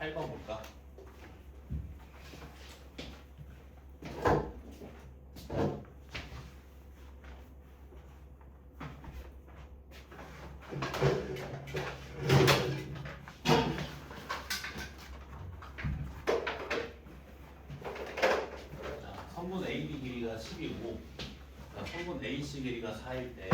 8번 볼까? 자, 성분 AB 길이가 10이고 성분 AC 길이가 4일 때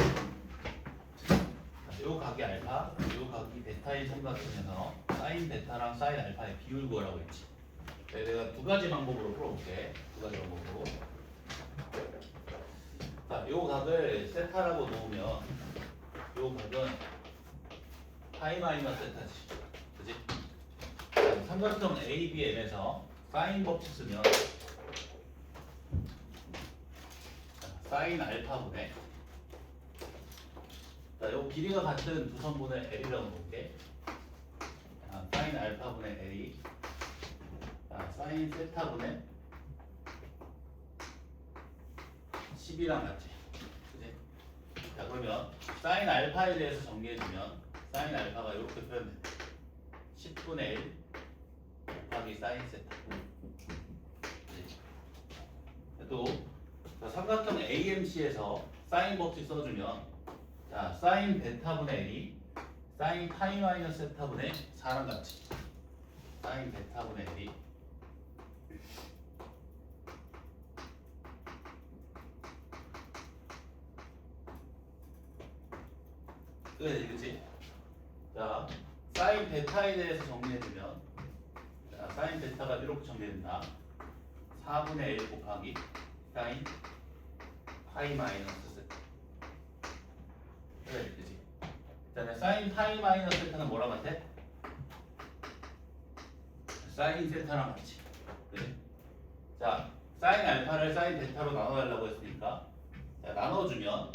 요 각이 알파, 요 각이 베타의 삼각형에서 사인 베타랑 사인 알파의 비율 구하라고 했지. 내가 두 가지 방법으로 풀어볼게. 두 가지 방법으로. 자, 요 각을 세타라고 놓으면 요 각은 파이 마이너스 세타지. 그지? 자, 삼각형 ABM에서 사인 법칙 쓰면 사인 알파분의 자, 요 길이가 같은 두 선분의 L이라고 볼게. 사인 알파분의 L이 사인 세타분의 10이랑 같지. 그지? 자, 그러면 사인 알파에 대해서 정리해주면 사인 알파가 이렇게 표현돼. 10분의 1 곱하기 사인 세타. 그지? 또 삼각형 AMC에서 사인 법칙 써주면 자, 사인 베타분의 L이 사인 파이 마이너스 세타분의 4랑 같이 사인 베타분의 L이 그치? 자, 사인 베타에 대해서 정리해주면 자, 사인 베타가 이렇게 정리된다. 4분의 1 곱하기 사인 파이 마이너스 세타. 그래, 그치? 그다음에 사인 파이 마이너스 세타는 뭐랑 같아? 사인 세타랑 같이. 그래? 자, 사인 알파를 사인 베타로 나눠달라고 했으니까 자, 나눠주면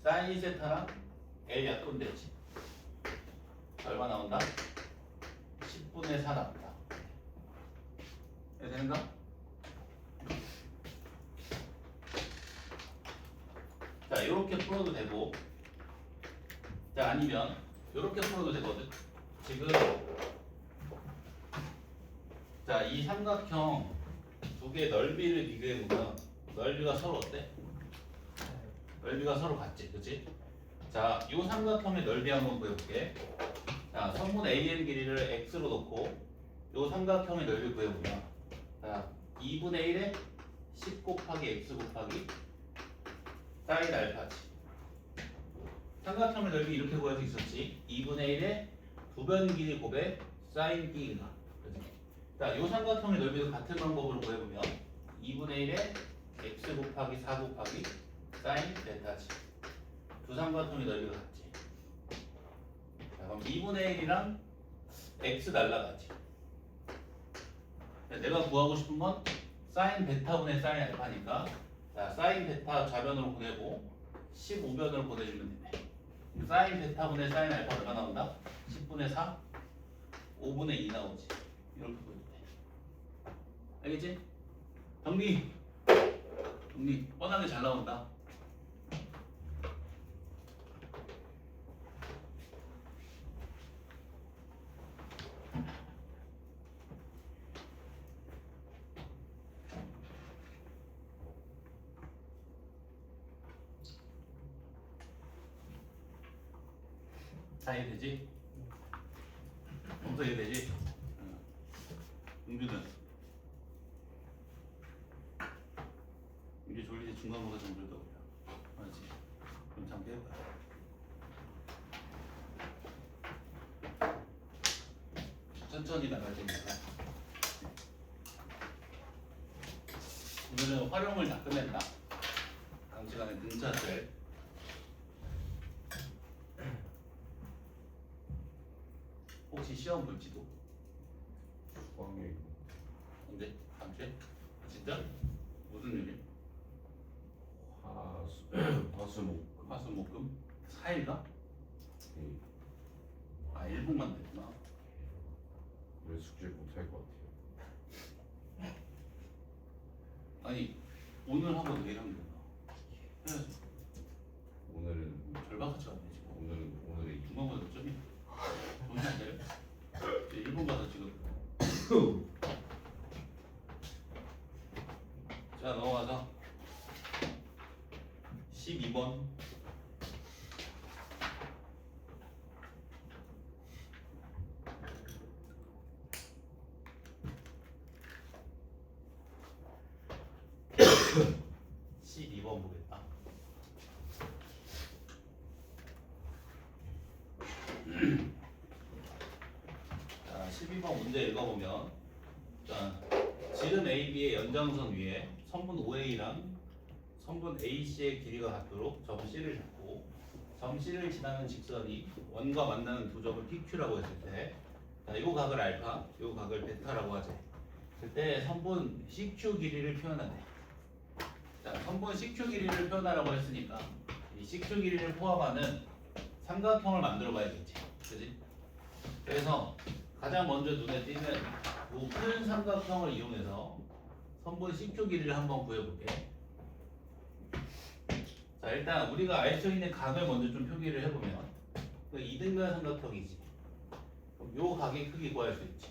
사인 세타랑 L 약분 되지. 얼마 나온다? 10분의 4 나온다. 이해가 되는가? 자, 이렇게 풀어도 되고 자, 아니면 이렇게 풀어도 되거든. 지금 자, 이 삼각형 두 개 넓이를 비교해보면 넓이가 서로 어때? 넓이가 서로 같지, 그치? 자, 이 삼각형의 넓이 한번 구해볼게. 자, 성분 AN 길이를 x로 놓고 이 삼각형의 넓이 구해보면 자, 2분의 1에 10 곱하기 x 곱하기 사인 알파지. 삼각형의 넓이 이렇게 구할 수 있었지. 2분의 1에 두변 길이 곱해 사인 B가. 자, 이 삼각형의 넓이도 같은 방법으로 구해보면 2분의 1에 x 곱하기 4 곱하기 사인 베타지. 두 삼각형의 넓이가 같지. 자, 그럼 2분의 1이랑 x 날라가지. 내가 구하고 싶은 건 사인 베타분의 사인 알파니까 자, 사인 베타 좌변으로 보내고 15변으로 보내주면 되네. 사인 베타분의 사인 알파 얼마 나온다? 10분의 4? 5분의 2 나오지. 이렇게 보면 돼. 알겠지? 정리! 정리. 뻔하게 잘 나온다. 다 이해되지? 엄청 이해되지? 은규는 이게 졸리지 중간보다 좀 졸다 보여. 알지? 그럼 잠깐 해봐. 천천히 나갈 테니까. 오늘은 활용을 다 끝냈다. 다음 시간에 등차들. 혹시 시험 볼지도? 수학여행 언제? 다음 주에? 진짜? 무슨 요일? 화수목 화수목금? 4일가? 네. 아, 1분만 됐구나. 왜 숙제 못할 것 같아요. 아니, 오늘 하고 내일 하면 된다. 해야지. 오늘은 절반같이 갔네 지금. 오늘의 중간고사 몇 점이야? 정신 안 차려? 1분 가서 지금 자 넘어가서 12번. 보겠다. 자, 12번 문제 읽어보면 자, 지름 AB의 연장선 위에 선분 OA랑 선분 AC의 길이가 같도록 점 C를 잡고 점 C를 지나는 직선이 원과 만나는 두 점을 PQ라고 했을 때 자, 요 각을 알파, 요 각을 베타라고 하지. 그때 선분 CQ 길이를 표현하네. 자, 선분 CQ 길이를 표현하라고 했으니까 이 CQ 길이를 포함하는 삼각형을 만들어 봐야겠지. 그지? 그래서 가장 먼저 눈에 띄는 이 큰 삼각형을 이용해서 선분 CQ 길이를 한번 구해볼게. 자, 일단 우리가 알 수 있는 각을 먼저 좀 표기를 해보면 그 이등변 삼각형이지. 그럼 요 각의 크기 구할 수 있지.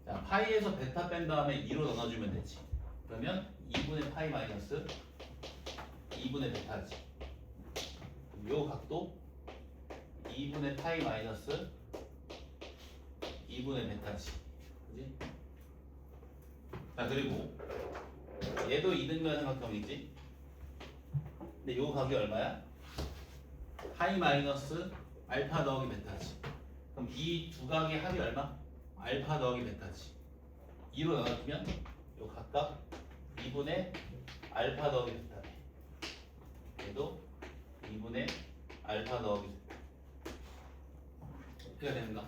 자, 파이에서 베타 뺀 다음에 2로 나눠주면 되지. 그러면 2분의 파이 마이너스 2분의 베타지. 요 각도 2분의 파이 마이너스 2분의 베타지. 그지? 자, 그리고 얘도 이등변 삼각형이지. 근데 요 각이 얼마야? 파이 마이너스 알파 더하기 베타지. 그럼 이 두 각의 합이 얼마? 알파 더하기 베타지. 2로 나눠주면 요 각각 2분의 알파 더하기 베타네. 얘도 2분의 알파 더하기 베타. 어떻게 되는가?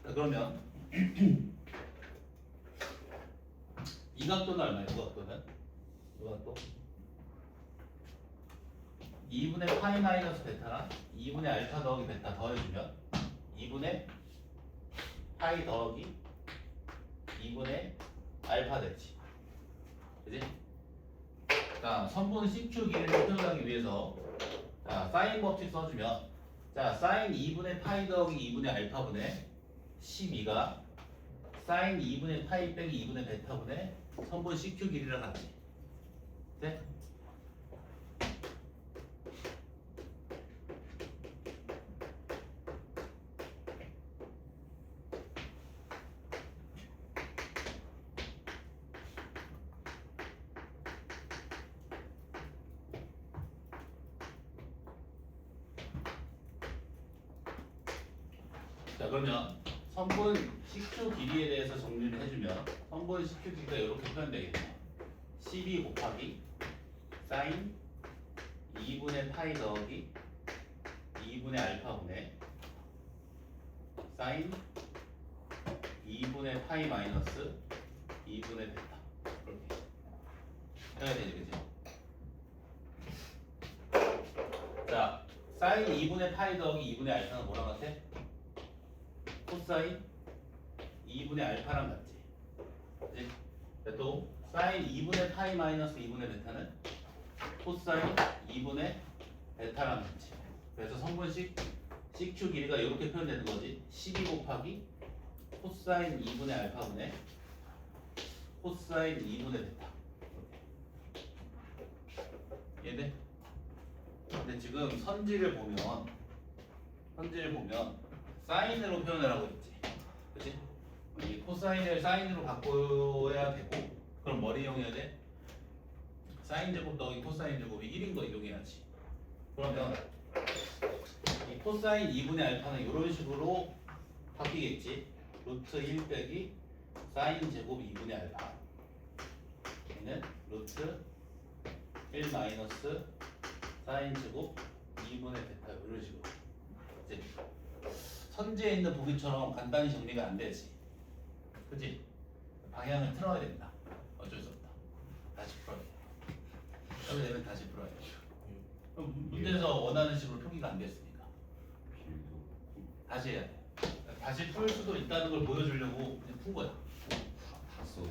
자, 그러면 이 각도는 얼마예요? 이 각도는? 이 각도? 2분의 파이 마이너스 베타랑 2분의 알파 더하기 베타 더해주면 2분의 파이 더하기 2분의 알파 되지. 그지? 자, 선분 CQ 길이를 표현하기 위해서 자, 사인 법칙 써주면 자, 사인 2분의 파이 더하기 2분의 알파분의 12가 사인 2분의 파이 빼기 2분의 베타분의 선분 CQ 길이랑 같지. 네? 자, 그러면 선분 CQ 길이에 대해서 정리를 해주면 선분 CQ 길이가 이렇게 표현되겠네요. 12 곱하기 사인 2분의 파이 더하기 2분의 알파분의 사인 2분의 파이 마이너스 2분의 베타. 이렇게 해야 되지, 그치? 자, 사인 2분의 파이 더하기 2분의 알파는 뭐랑 같아? 코사인 2분의 알파랑 같지. 그치? 또 사인 2분의 파이 마이너스 2분의 베타는 코사인 2분의 베타랑 같지. 그래서 성분식 CQ 길이가 이렇게 표현되는 거지. 12 곱하기 코사인 2분의 알파분의 코사인 2분의 베타. 얘네. 근데 지금 선지를 보면 사인으로 표현을 하고 있지. 그치? 이 코사인을 사인으로 바꿔야 되고, 그럼 뭘 이용해야 돼? 사인 제곱 더하기 코사인 제곱이 1인 거 이용해야지. 그러면 이 코사인 2분의 알파는 이런 식으로 바뀌겠지. 루트 1 빼기 사인 제곱 2분의 알파. 얘는 루트 1 마이너스 사인 제곱 2분의 베타 이런 식으로. 그치? 선지에 있는 보기처럼 간단히 정리가 안 되지. 그치? 방향을 틀어야 된다. 어쩔 수 없다. 다시 풀어야 돼. 여기 되면 다시 풀어야 돼. 그럼 문제에서 원하는 식으로 표기가 안 됐으니까 다시 해야 돼. 다시 풀 수도 있다는 걸 보여주려고 그냥 푼 거야. 다써.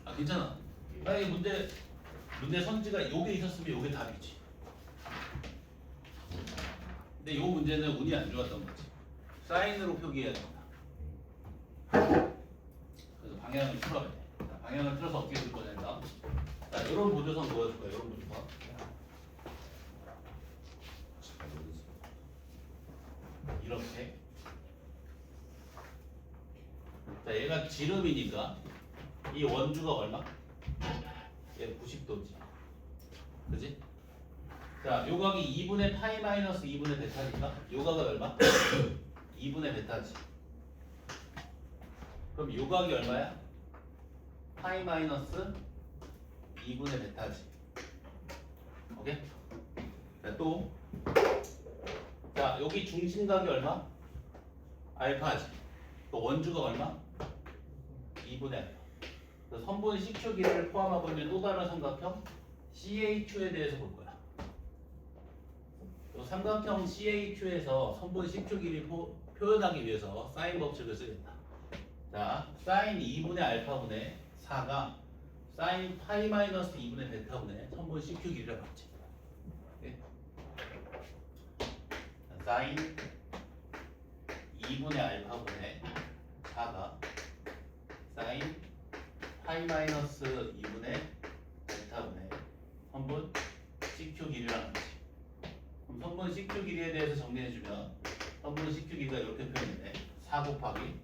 아, 괜찮아. 만약에 문제 선지가 요게 있었으면 요게 답이지. 근데 요 문제는 운이 안 좋았던 거지. 사인으로 표기해야 된다. 그래서 방향을 틀어야 돼. 자, 방향을 틀어서 어떻게 될 거냐면, 자, 이런 보조선 보여줄 거야. 이런 보조선. 잘 모르겠어요. 이렇게. 자, 얘가 지름이니까 이 원주가 얼마? 얘 90도지. 그지? 자, 요각이 2분의 파이 마이너스 2분의 베타니까 요각은 얼마? 2분의 베타지. 그럼 요각이 얼마야? 파이 마이너스 2분의 베타지. 오케이? 자, 또. 자, 여기 중심각이 얼마? 알파지. 또 원주가 얼마? 2분의 알파. 그래서 선분 CQ 길이를 포함하고 있는 또 다른 삼각형 CH에 대해서 볼 거야. 이 삼각형 CH에서 선분 CQ 길이 표현하기 위해서 사인 법칙을 쓰겠다. 자, 사인 2분의 알파분의 4가 사인 파이 마이너스 2분의 베타분의 선분 CQ 길이를 봤지. 네. 사인 2분의 알파분의 4가 사인 파이 마이너스 2분의 베타분의 선분 CQ 길이라는 거지. 그럼 선분 CQ 길이에 대해서 정리해주면 선분 CQ 길이가 이렇게 표현되네. 4 곱하기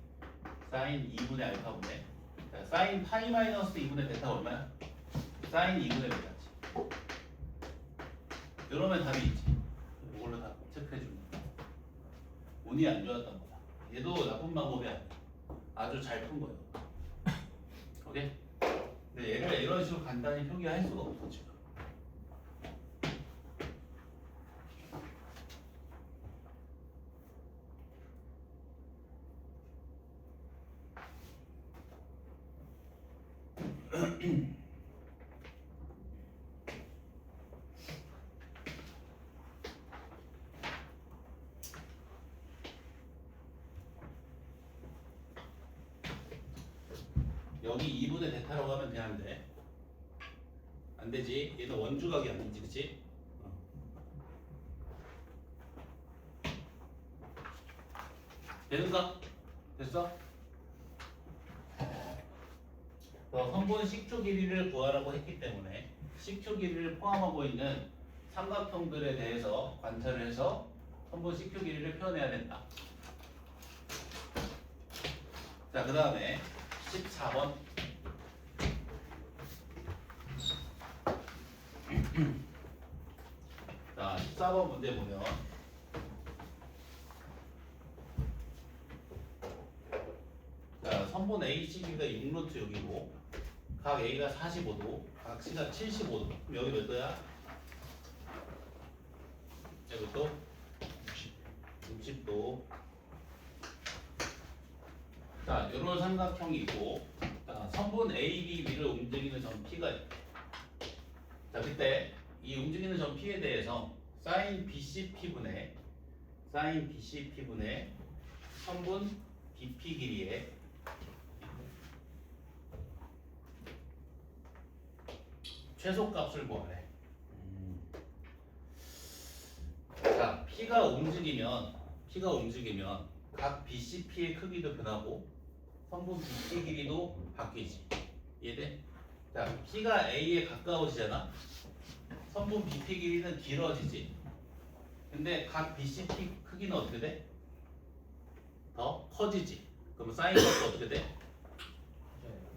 사인 2분의 알파분의, 자, 사인 파이 마이너스 2분의 베타 얼마야? 사인 2분의 베타지. 이러면 답이 있지. 이걸로 다 체크해주면 운이 안 좋았던 거다. 얘도 나쁜 방법이 아니야. 아주 잘 푼 거예요. 오케이? 근데 얘를 이런 식으로 간단히 표기할 수가 없어 지금. 여기 2분의 베타라고 하면 되는데 안 되지. 얘는 원주각이 아니지, 그치? 되는가? 됐어? 선분 식초 길이를 구하라고 했기 때문에 식초 길이를 포함하고 있는 삼각형들에 대해서 관찰을 해서 선분 식초 길이를 표현해야 된다. 자, 그 다음에 14번. 자, 14번 문제 보면 자, 선분 ACB가 6루트 여기고 각 A가 45도, 각 C가 75도. 그럼 여기 몇 도야? 여기 또 60도. 자, 이런 삼각형이 있고, 자, 선분 A, B, B를 움직이는 점 P가 있대. 자, 그때 이 움직이는 점 P에 대해서 사인 BCP분의 선분 BP 길이의 최소값을 구하래. 자, P가 움직이면 각 BCP의 크기도 변하고 선분 BP 길이도 바뀌지. 이해돼? 자, P가 A에 가까워지잖아. 선분 BP 길이는 길어지지. 근데 각 BCP 크기는 어떻게 돼? 더 커지지. 그럼 사인값도 어떻게 돼?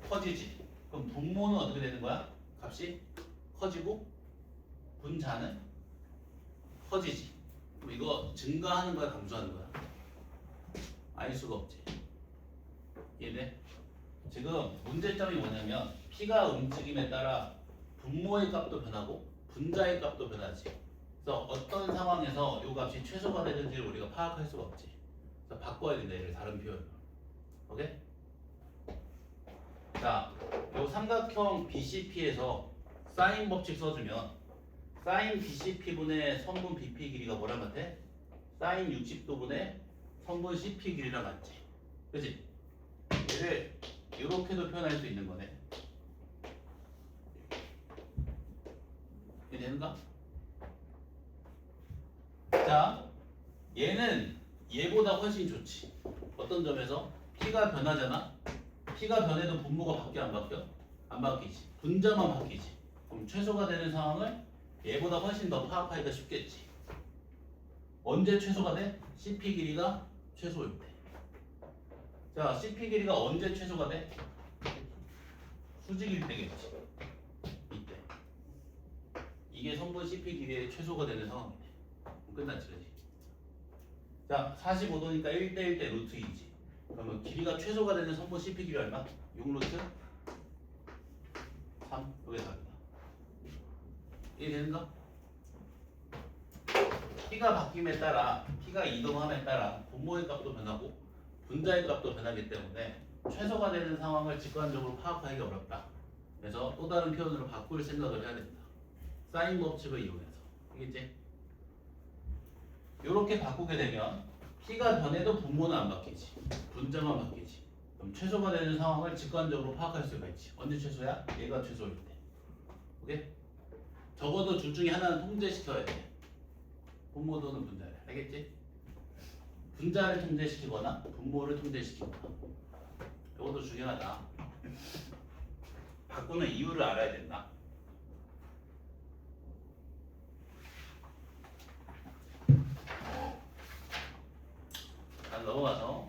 커지지. 그럼 분모는 어떻게 되는 거야? 값이 커지고 분자는 커지지. 그럼 이거 증가하는 거야, 감소하는 거야? 알 수가 없지. 이해돼? 지금 문제점이 뭐냐면 P가 움직임에 따라 분모의 값도 변하고 분자의 값도 변하지. 그래서 어떤 상황에서 이 값이 최소가 되는지를 우리가 파악할 수가 없지. 그래서 바꿔야 된다, 얘를 다른 표현으로. 오케이? 자, 이 삼각형 BCP에서 사인 법칙 써주면 사인 BCP분의 선분 BP 길이가 뭐랑 같아? 사인 60도분의 선분 CP 길이랑 같지. 그치? 얘를 이렇게도 표현할 수 있는 거네. 이해 되는가? 자, 얘는 얘보다 훨씬 좋지. 어떤 점에서? P가 변하잖아. P가 변해도 분모가 바뀌어 안 바뀌어? 안 바뀌지. 분자만 바뀌지. 그럼 최소가 되는 상황을 얘보다 훨씬 더 파악하기가 쉽겠지. 언제 최소가 돼? CP 길이가 최소일 때. 자, CP 길이가 언제 최소가 돼? 수직일 때겠지. 이때. 이게 성분 CP 길이의 최소가 되는 상황이네. 그럼 끝났지, 그지? 자, 45도니까 1대1 대 루트 2지. 그러면 길이가 최소가 되는 성분 CP 길이 얼마? 6루트 3. 여기 답이다. 이해되는가? P가 바뀜에 따라, P가 이동함에 따라 분모의 값도 변하고 분자의 값도 변하기 때문에 최소가 되는 상황을 직관적으로 파악하기 어렵다. 그래서 또 다른 표현으로 바꿀 생각을 해야 된다. 사인 법칙을 이용해서. 알겠지? 이렇게 바꾸게 되면 P가 변해도 분모는 안 바뀌지. 분자만 바뀌지. 그럼 최소가 되는 상황을 직관적으로 파악할 수가 있지. 언제 최소야? 얘가 최소일 때. 오케이? 적어도 둘 중에 하나는 통제시켜야 돼. 분모 또는 분자를. 알겠지? 분자를 통제시키거나 분모를 통제시키거나. 이것도 중요하다. 바꾸는 이유를 알아야 된다. 자, 넘어가서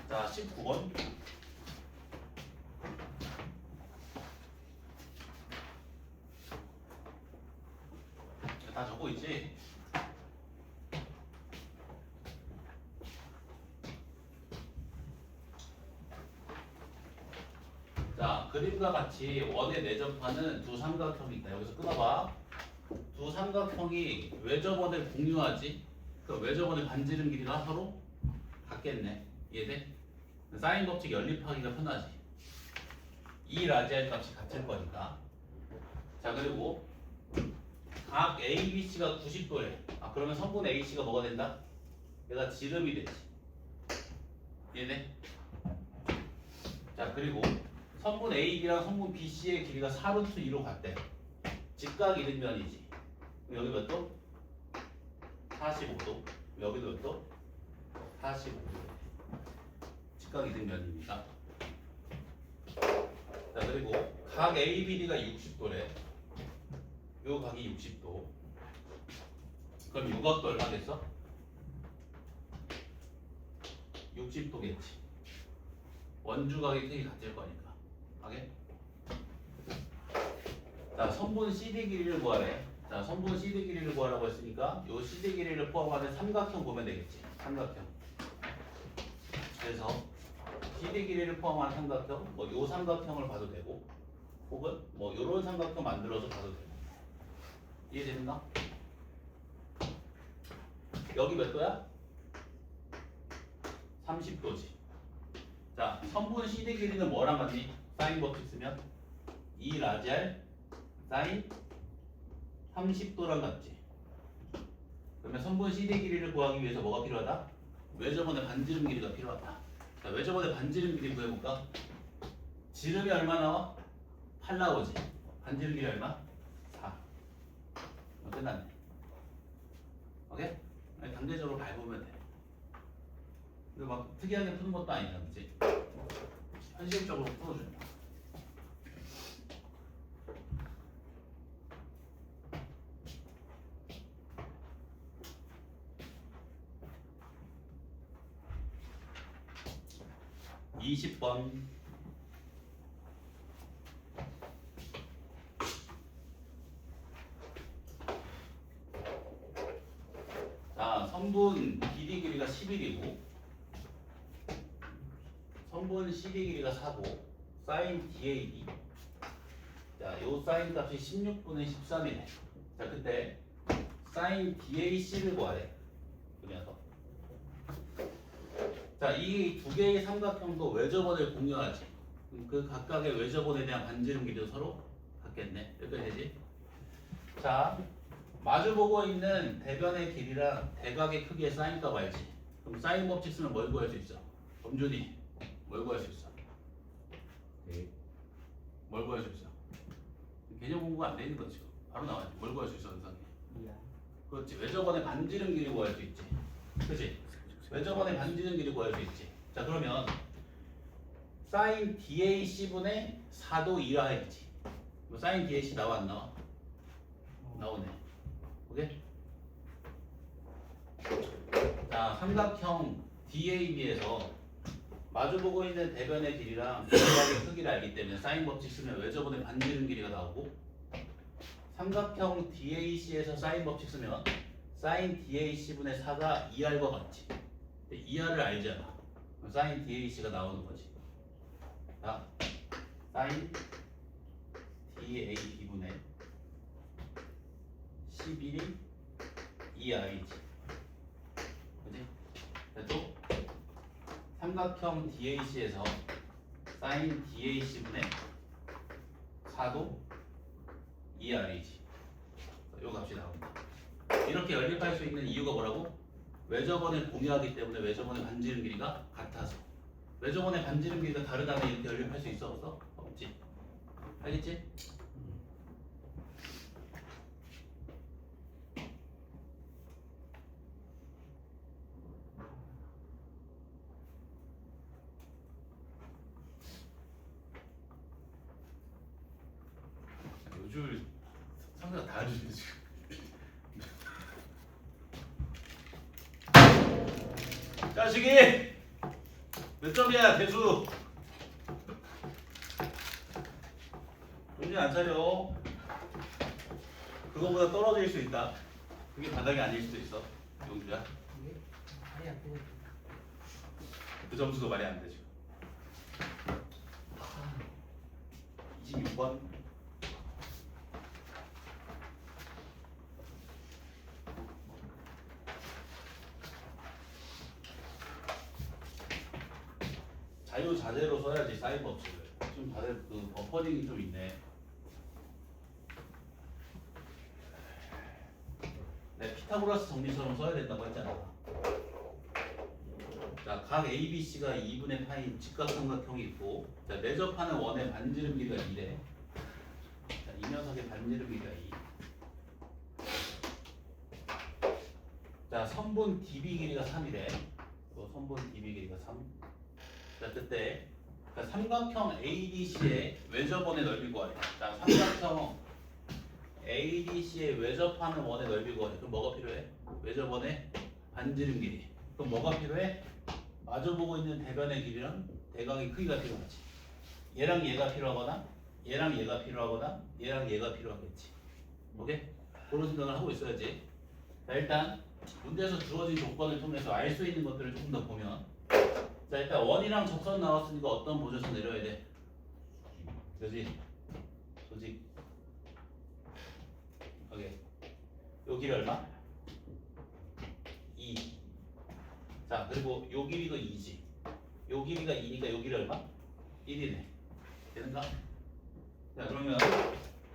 자 19번 다 적고 있지? 자, 그림과 같이 원의 내접하는 두 삼각형이 있다. 여기서 끊어봐. 두 삼각형이 외접원을 공유하지? 그 외접원의 반지름 길이가 서로 같겠네. 이해돼? 사인 법칙 연립하기가 편하지. 이 라지알 값이 같을 거니까. 자, 그리고 각 ABC가 90도래. 아, 그러면 성분 AC가 뭐가 된다? 얘가 지름이 되지. 이해돼? 자, 그리고 성분 AB랑 성분 BC의 길이가 4루트 2로 같대. 직각 이등변이지. 여기 몇 도? 45도. 여기도 몇 도? 45도. 직각 이등변입니다. 자, 그리고 각 ABD가 60도래. 요 각이 60도. 그럼 요 각도 얼마 됐어? 60도겠지. 원주각의 크기 같을 거니까. 하게? 자, 선분 CD 길이를 구하래. 자, 선분 CD 길이를 구하라고 했으니까 요 CD 길이를 포함하는 삼각형 보면 되겠지. 삼각형. 그래서 CD 길이를 포함한 삼각형, 뭐 요 삼각형을 봐도 되고, 혹은 뭐 요런 삼각형 만들어서 봐도 되고. 이해되는가? 여기 몇 도야? 30도지. 자, 선분 CD 길이는 뭐랑 같니? 사인 법칙 쓰면 2 라지알 사인 30도랑 같지. 그러면 선분 CD 길이를 구하기 위해서 뭐가 필요하다? 외접원의 반지름 길이가 필요하다. 자, 외접원의 반지름 길이 구해볼까? 지름이 얼마 나와? 8 나오지. 반지름 길이 얼마? 4. 끝났네. 오케이? 단계적으로 밟으면 돼. 근데 막 특이하게 푸는 것도 아니야, 그치? 현실적으로 풀어준다. (20번) 자, 선분 BD 길이가 11이고 선분 CD 길이가 4고 사인 DAB. 자, 요 사인 값이 16분의 13이네. 자, 그때 사인 DAC를 구하래. 그래서 자, 이 두 개의 삼각형도 외접원을 공유하지. 그 각각의 외접원에 대한 반지름 길이도 서로 같겠네. 이렇게 되지. 자, 마주보고 있는 대변의 길이랑 대각의 크기의 사인 값 알지? 그럼 사인 법칙 쓰면 뭘 구할 수 있어? 범준이 뭘 구할 수 있어? 네. 뭘 구할 수 있어? 개념 공부가 안 돼 있는 거지. 바로 나와야지. 뭘 구할 수 있어, 은상이? 그렇지. 외접원의 반지름 길이 구할 수 있지. 그렇지? 왜 저번에 반지름 길이 구할 수 있지. 자 그러면 사인 DAC분의 4도 2라이지. 뭐 사인 DAC 나와 안 나와? 나오네. 오케이? 자 삼각형 DAB에서 마주보고 있는 대변의 길이랑 대각의 크기를 알기 때문에 사인 법칙 쓰면 왜 저번에 반지름 길이가 나오고, 삼각형 DAC에서 사인 법칙 쓰면 사인 DAC분의 4가 2R과 같지. 근데 2R을 알잖아. 그럼 사인 DAC가 나오는 거지. 자, 사인 DAB분의 11이 2R이지. 그지? 또 삼각형 DAC에서 사인 DAC분의 4도 2R이지. 요 값이 나옵니다. 이렇게 연립할 수 있는 이유가 뭐라고? 외접원을 공유하기 때문에 외접원의 반지름 길이가 같아서. 외접원의 반지름 길이가 다르다면 이렇게 연립할 수 있어 없어? 없지. 알겠지? 요즘 상대가 다 해주네 지금. 자식이 몇 점이야 대수? 정신 안 차려. 그거보다 떨어질 수 있다. 그게 바닥이 아닐 수도 있어. 용주야. 이게 말이 안 되네. 그 점수도 말이 안 되지. 26번. 자유자재로 써야지 사인 법칙을. 좀 다들 그 버퍼링이 좀 있네. 네, 피타고라스 정리처럼 써야 된다고 했잖아. 자, 각 ABC가 2분의 파인 직각삼각형이 있고, 자, 내접하는 원의 반지름 길이가 2래. 자, 이 녀석의 반지름 길이가 2. 자, 선분 DB 길이가 3이래. 또 선분 DB 길이가 3. 자, 그때 그러니까 삼각형 ADC의 외접원의 넓이 구하래. 자, 삼각형 ADC의 외접하는 원의 넓이 구하래. 그럼 뭐가 필요해? 외접원의 반지름 길이. 그럼 뭐가 필요해? 마주보고 있는 대변의 길이랑 대각의 크기가 필요하지. 얘랑 얘가 필요하거나 얘랑 얘가 필요하거나 얘랑 얘가 필요하겠지. 오케이? 그런 생각을 하고 있어야지. 자, 일단 문제에서 주어진 조건을 통해서 알 수 있는 것들을 조금 더 보면, 자, 일단 원이랑 접선 나왔으니까 어떤 보조선 내려야 돼? 그지? 조직. 오케이. 요 길이 얼마? 2. 자, 그리고 요 길이도 2지. 요 길이가 2니까 요 길이 얼마? 1이네. 되는가? 자, 그러면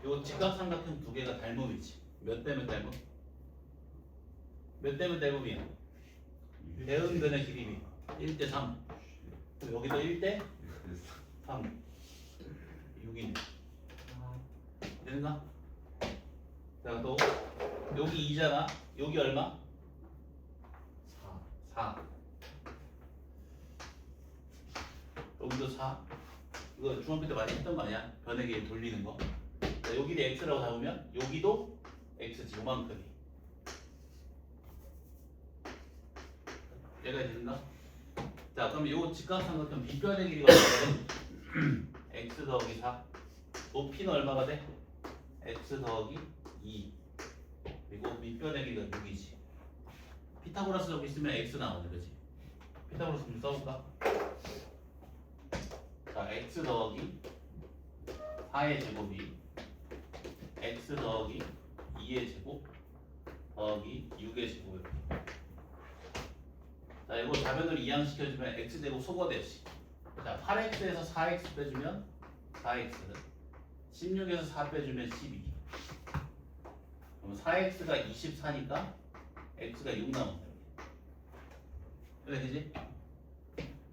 요 직각삼각형 두 개가 닮음이지. 몇 대 몇 닮음? 몇 대 몇 닮음이야? 대응변의 길이 1대 3. 그럼 여기도 1대 3. 6이네. 되는가? 자, 또 여기 2잖아. 여기 얼마? 4. 여기도 4. 이거 중학교 때 많이 했던 거 아니야? 변의 길이 돌리는 거. 자, 여기도 x라고 잡으면 여기도 x지. 요만큼이. 얘가 되는가? 자, 그럼 요 직각삼각형 빗변의 길이가 얼마야? x 더하기 4. 높이는 얼마가 돼? x 더하기 2. 그리고 밑변의 길이가 6이지. 피타고라스 적 있으면 x 나오네, 그렇지? 피타고라스 좀 써볼까? 자, x 더하기 4의 제곱이 x 더하기 2의 제곱 더하기 6의 제곱. 자, 이거 자변으로 이항시켜주면 x제곱 소거되지. 자, 8x에서 4x 빼주면 4x, 16에서 4 빼주면 12. 그럼 4x가 24니까 x가 6 나온다. 이렇게 되지?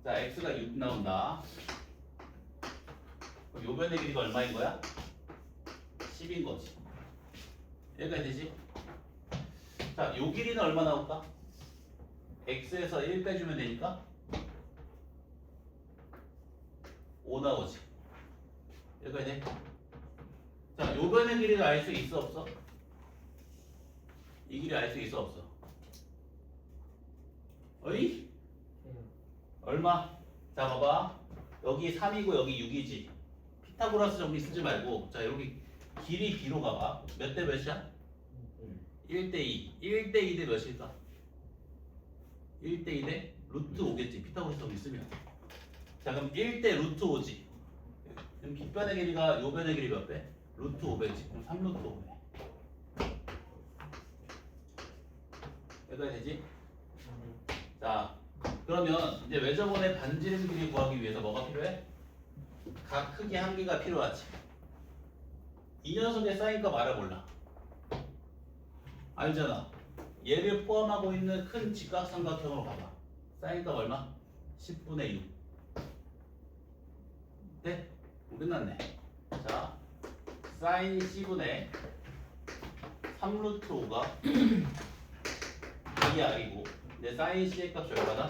자, x가 6 나온다. 그럼 요 변의 길이가 얼마인 거야? 10인 거지. 여기까지 되지? 자, 요 길이는 얼마 나올까? x에서 1 빼주면 되니까 5 나오지. 여기까지 돼. 자, 요 변의 길이를 알 수 있어 없어? 이 길이 알 수 있어 없어? 어이? 돼요. 얼마? 자, 봐봐. 여기 3이고 여기 6이지. 피타고라스 정리 쓰지 말고, 자, 여기 길이 B로 가봐. 몇 대 몇이야? 1대 2. 1대 2 대 몇일까? 1대 2 대 루트 5겠지. 피타고라스 정리 쓰면. 자, 그럼 1대 루트 5지. 그럼 빗변의 길이가 요 변의 길이 몇 배? 루트 5배지. 그럼 3루트 5배. 여기까지 되지? 자, 그러면 이제 외접원의 반지름 길이 구하기 위해서 뭐가 필요해? 각 크기 한 개가 필요하지. 이 녀석의 사인값 알아볼라. 알잖아. 얘를 포함하고 있는 큰 직각삼각형으로 봐봐. 사인값 얼마? 10분의 6. 네? 끝났네. 자, 사인 C분의 3루트 5가 2R이고 내 사인 C의 값이 얼마다?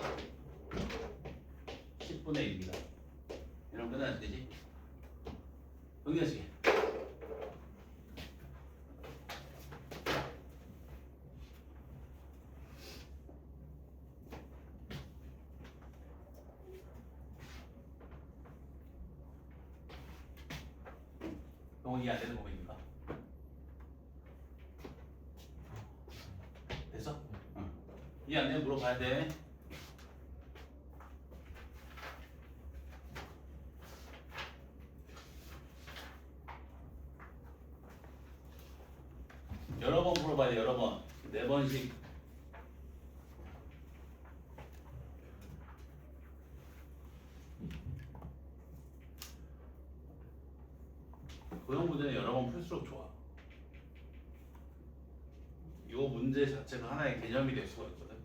10분의 6이다. 이러면 끝나지 되지? 정리하시게. 병원 이해 안 되는 거니까. 됐어? 응. 이해 안 되면 물어봐야 돼. 여러 번 물어봐야 돼. 여러 번. 4번씩. 고형 문제는 여러 번 풀수록 좋아. 이 문제 자체가 하나의 개념이 될 수가 있거든.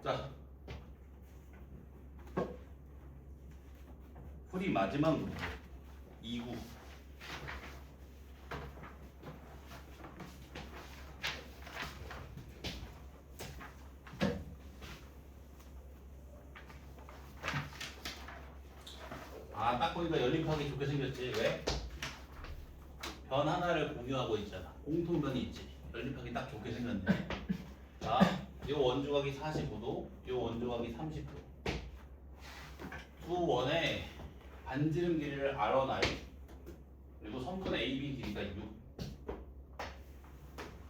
자, 풀이 마지막 문제 2구. 아, 딱 보니까 연립하기 좋게 생겼지. 왜? 변 하나를 공유하고 있잖아. 공통변이 있지. 연립하기 딱 좋게 생겼네. 자, 이 원조각이 45도, 이 원조각이 30도. 두 원의 반지름 길이를 R1, I 그리고 성분 AB 길이가 6.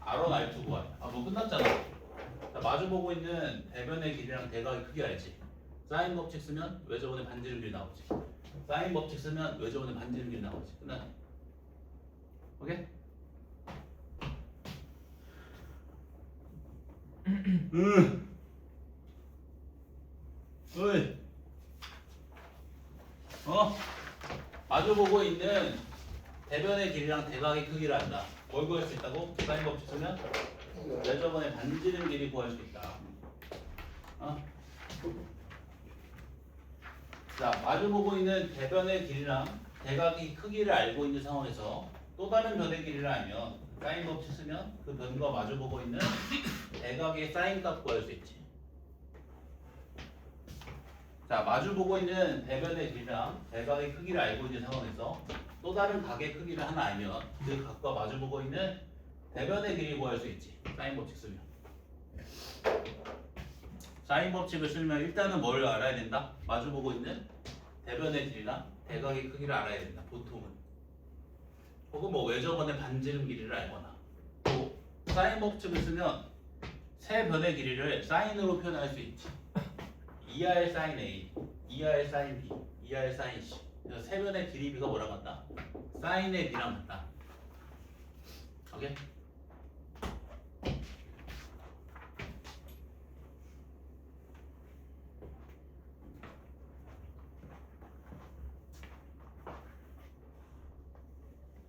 R1, R2 구하래. 아, 뭐 끝났잖아. 자, 마주보고 있는 대변의 길이랑 대각의 크기 알지? 사인 법칙 쓰면 외접원의 반지름 길이 나오지. 사인 법칙 쓰면 외접원의 반지름 길이 나오지. 끝났네. 오케이? 어이. 마주보고 있는 대변의 길이랑 대각의 크기를 안다. 뭘 구할 수 있다고? 사인 법칙 쓰면 외접원의 반지름 길이 구할 수 있다. 자, 마주보고 있는 대변의 길이랑 대각의 크기를 알고 있는 상황에서 또 다른 변의 길이를 알면 사인 법칙 쓰면 그 변과 마주보고 있는 대각의 사인 값 구할 수 있지. 자, 마주보고 있는 대변의 길이랑 대각의 크기를 알고 있는 상황에서 또 다른 각의 크기를 하나 알면 그 각과 마주보고 있는 대변의 길이 구할 수 있지. 사인 법칙 쓰면. 사인 법칙을 쓰면 일단은 뭘 알아야 된다? 마주보고 있는 대변의 길이랑 대각의 크기를 알아야 된다. 보통은. 혹은 뭐 외접원의 반지름 길이를 알거나. 또 사인 법칙을 쓰면 세 변의 길이를 사인으로 표현할 수 있지. 2R 사인 A, 2R 사인 B, 2R 사인 C. 그래서 세 변의 길이 B가 뭐랑 같다? 사인의 B랑 같다. 오케이?